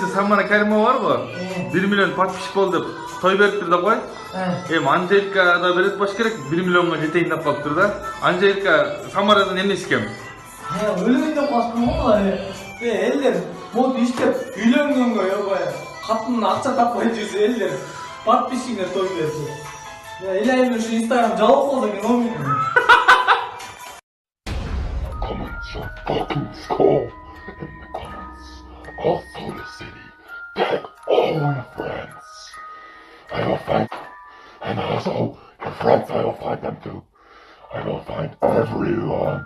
Ülke Samara Kerimova var mı? 1 milyon patmış oldu. Toy verip de koy. Angelika da verip baş gerek 1 milyonga jeteyin de kaptır da. Angelika Samara'dan emeskem. He öyle de baskın olma eller mod işte үйленген го ябай катынын акча таппай жүрсө элдер подписчиктер той берсе элайым ушу инстаграм жабып калды экен о мени. Comments your fucking skull in the comments of Soda City. Tag all your friends. I will find, and also your friends, I will find them too. I will find everyone.